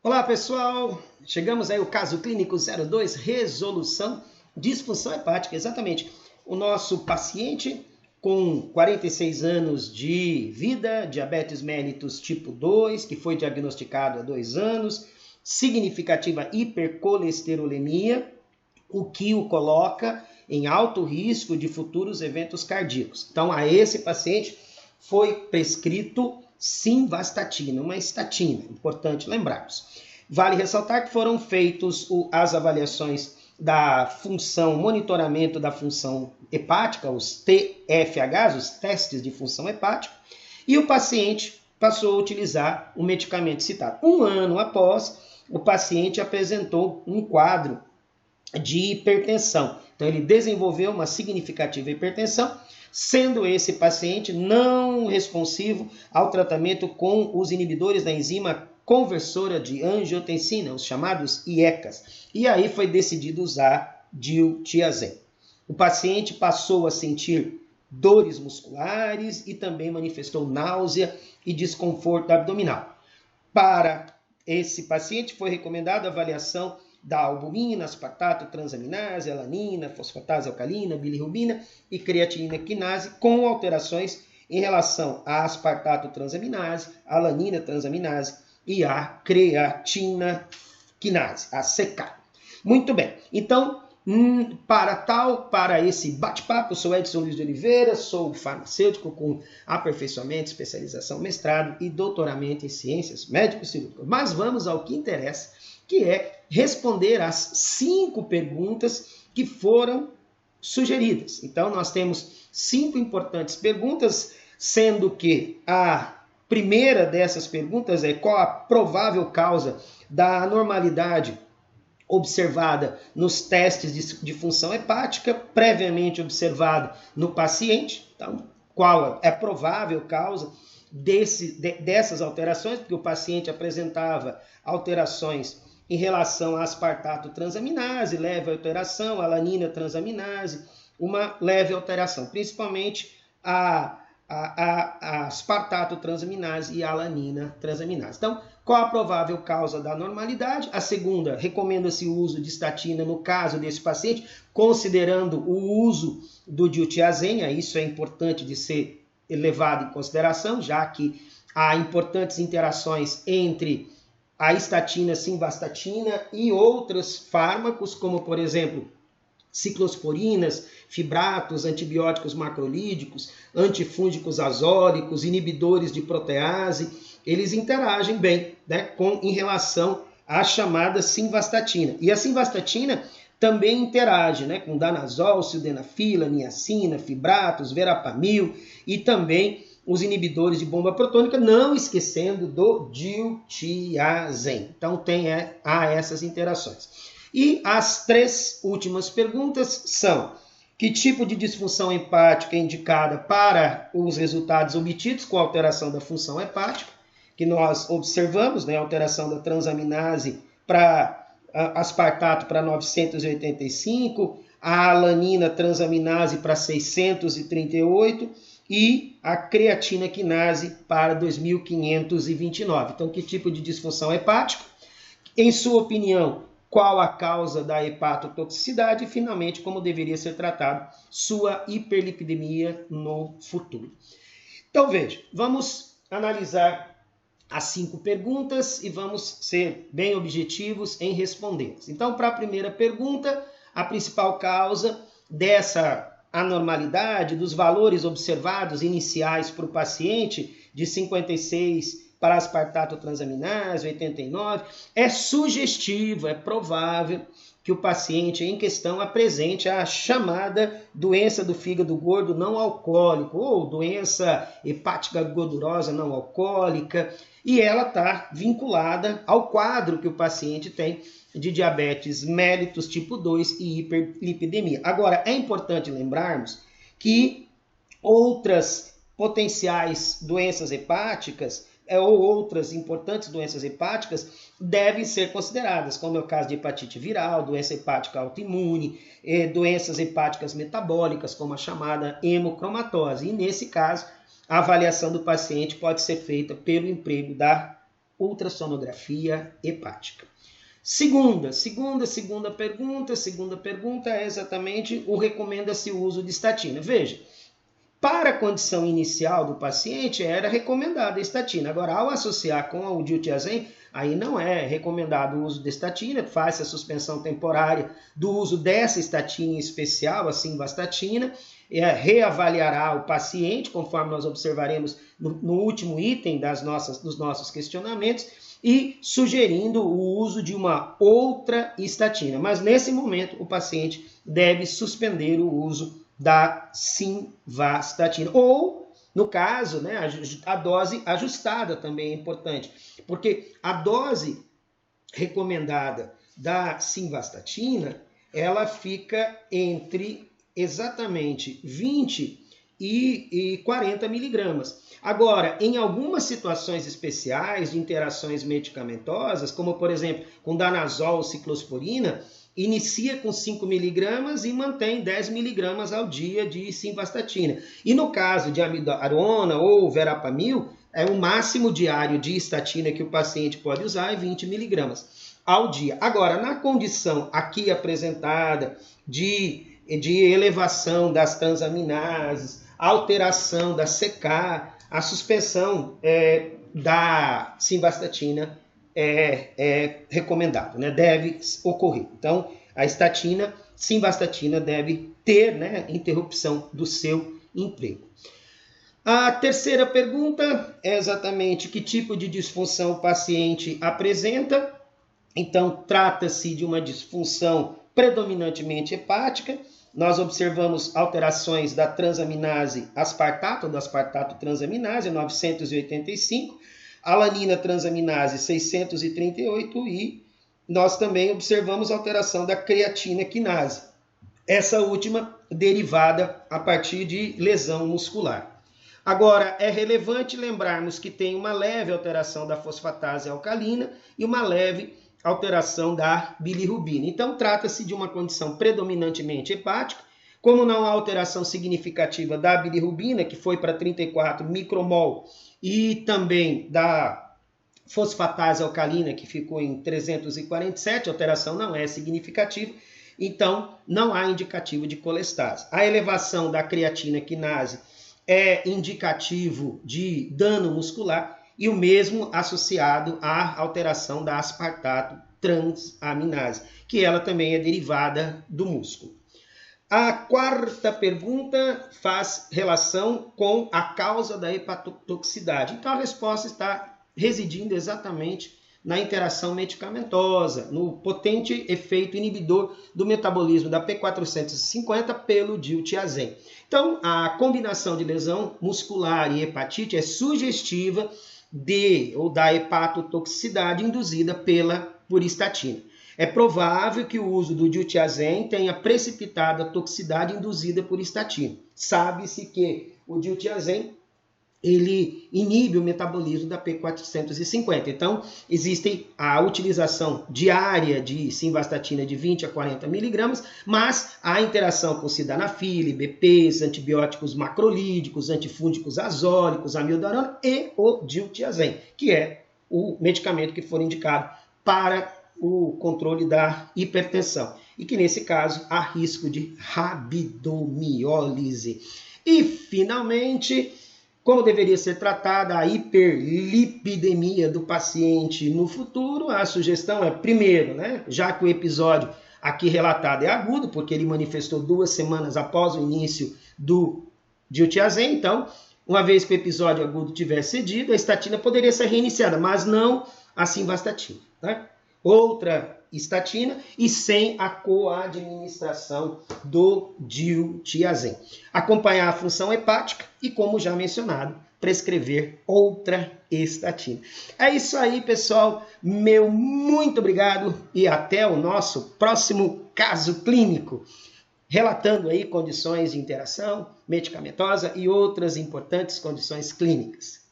Olá pessoal, chegamos aí ao caso clínico 02, resolução disfunção hepática, exatamente. O nosso paciente com 46 anos de vida, diabetes mellitus tipo 2, que foi diagnosticado há 2 anos, significativa hipercolesterolemia, o que o coloca em alto risco de futuros eventos cardíacos. Então, a esse paciente foi prescrito simvastatina, uma estatina, importante lembrarmos. Vale ressaltar que foram feitos as avaliações da função, monitoramento da função hepática, os TFHs, os testes de função hepática, e o paciente passou a utilizar o medicamento citado. Um ano após, o paciente apresentou um quadro de hipertensão. Então, ele desenvolveu uma significativa hipertensão, sendo esse paciente não responsivo ao tratamento com os inibidores da enzima conversora de angiotensina, os chamados IECAs. E aí foi decidido usar diltiazem. O paciente passou a sentir dores musculares e também manifestou náusea e desconforto abdominal. Para esse paciente foi recomendada a avaliação da albumina, aspartato, transaminase, alanina, fosfatase alcalina, bilirrubina e creatinina quinase, com alterações em relação a aspartato transaminase, alanina transaminase e a creatina quinase, a CK. Muito bem, então, para esse bate-papo, sou Edson Luiz de Oliveira, sou farmacêutico com aperfeiçoamento, especialização, mestrado e doutoramento em ciências médico-cirúrgicas. Mas vamos ao que interessa, que é responder às 5 perguntas que foram sugeridas. Então, nós temos 5 importantes perguntas, sendo que a primeira dessas perguntas é qual a provável causa da anormalidade observada nos testes de função hepática, previamente observada no paciente. Então, qual é a provável causa dessas alterações, porque o paciente apresentava alterações em relação a aspartato transaminase, leve alteração, alanina transaminase, uma leve alteração, principalmente a aspartato transaminase e a alanina transaminase. Então, qual a provável causa da anormalidade? A segunda, recomenda-se o uso de estatina no caso desse paciente, considerando o uso do diltiazem, isso é importante de ser levado em consideração, já que há importantes interações entre a estatina, simvastatina e outros fármacos, como por exemplo, ciclosporinas, fibratos, antibióticos macrolídicos, antifúngicos azólicos, inibidores de protease, eles interagem bem, né, em relação à chamada simvastatina. E a simvastatina também interage, né, com danazol, sildenafila, niacina, fibratos, verapamil e também os inibidores de bomba protônica, não esquecendo do diltiazem. Então há essas interações. E as 3 últimas perguntas são: que tipo de disfunção hepática é indicada para os resultados obtidos com alteração da função hepática, que nós observamos, né, alteração da transaminase para aspartato para 985, a alanina transaminase para 638 e a creatina quinase para 2529. Então, que tipo de disfunção hepática? Em sua opinião, qual a causa da hepatotoxicidade e, finalmente, como deveria ser tratado sua hiperlipidemia no futuro. Então, veja, vamos analisar as 5 perguntas e vamos ser bem objetivos em respondê-las. Então, para a primeira pergunta, a principal causa dessa anormalidade, dos valores observados iniciais para o paciente de 56 para aspartato transaminase, 89, é sugestivo, é provável que o paciente em questão apresente a chamada doença do fígado gordo não alcoólico, ou doença hepática gordurosa não alcoólica, e ela está vinculada ao quadro que o paciente tem de diabetes mellitus tipo 2 e hiperlipidemia. Agora, é importante lembrarmos que outras potenciais doenças hepáticas ou outras importantes doenças hepáticas devem ser consideradas, como é o caso de hepatite viral, doença hepática autoimune, doenças hepáticas metabólicas, como a chamada hemocromatose. E nesse caso, a avaliação do paciente pode ser feita pelo emprego da ultrassonografia hepática. Segunda pergunta é exatamente o recomenda-se o uso de estatina. Veja, para a condição inicial do paciente era recomendada a estatina. Agora, ao associar com o diltiazem, aí não é recomendado o uso de estatina, faz a suspensão temporária do uso dessa estatina especial, a simvastatina, reavaliará o paciente, conforme nós observaremos no último item dos nossos questionamentos, e sugerindo o uso de uma outra estatina. Mas nesse momento o paciente deve suspender o uso da simvastatina. Ou, no caso, né, a dose ajustada também é importante, porque a dose recomendada da simvastatina, ela fica entre exatamente 20 e 40 miligramas. Agora, em algumas situações especiais de interações medicamentosas, como por exemplo com danazol ou ciclosporina, inicia com 5 miligramas e mantém 10 miligramas ao dia de simvastatina. E no caso de amidarona ou verapamil, o máximo diário de estatina que o paciente pode usar é 20 miligramas ao dia. Agora, na condição aqui apresentada de elevação das transaminases, alteração da CK, a suspensão da simvastatina é recomendado, né? Deve ocorrer. Então, a simvastatina deve ter, né, interrupção do seu emprego. A terceira pergunta é exatamente que tipo de disfunção o paciente apresenta. Então, trata-se de uma disfunção predominantemente hepática. Nós observamos alterações da transaminase aspartato, do aspartato transaminase, 985, alanina transaminase 638 e nós também observamos alteração da creatina quinase. Essa última derivada a partir de lesão muscular. Agora, é relevante lembrarmos que tem uma leve alteração da fosfatase alcalina e uma leve alteração da bilirrubina. Então, trata-se de uma condição predominantemente hepática. Como não há alteração significativa da bilirrubina, que foi para 34 micromol, e também da fosfatase alcalina, que ficou em 347, a alteração não é significativa, então não há indicativo de colestase. A elevação da creatina quinase é indicativo de dano muscular, e o mesmo associado à alteração da aspartato transaminase, que ela também é derivada do músculo. A quarta pergunta faz relação com a causa da hepatotoxicidade. Então a resposta está residindo exatamente na interação medicamentosa, no potente efeito inibidor do metabolismo da P450 pelo diltiazem. Então a combinação de lesão muscular e hepatite é sugestiva da hepatotoxicidade induzida por estatina. É provável que o uso do diltiazem tenha precipitado a toxicidade induzida por estatina. Sabe-se que o diltiazem ele inibe o metabolismo da P450. Então, existe a utilização diária de simvastatina de 20 a 40 miligramas, mas a interação com sildenafil, BPs, antibióticos macrolídicos, antifúngicos azólicos, amidarona e o diltiazem, que é o medicamento que for indicado para o controle da hipertensão. E que, nesse caso, há risco de rabdomiólise. E, finalmente, como deveria ser tratada a hiperlipidemia do paciente no futuro, a sugestão é, primeiro, né, já que o episódio aqui relatado é agudo, porque ele manifestou 2 semanas após o início do diltiazem, então, uma vez que o episódio agudo tiver cedido, a estatina poderia ser reiniciada, mas não a simvastatina, né? Outra estatina e sem a coadministração do diltiazem. Acompanhar a função hepática e, como já mencionado, prescrever outra estatina. É isso aí, pessoal. Meu muito obrigado e até o nosso próximo caso clínico, relatando aí condições de interação medicamentosa e outras importantes condições clínicas.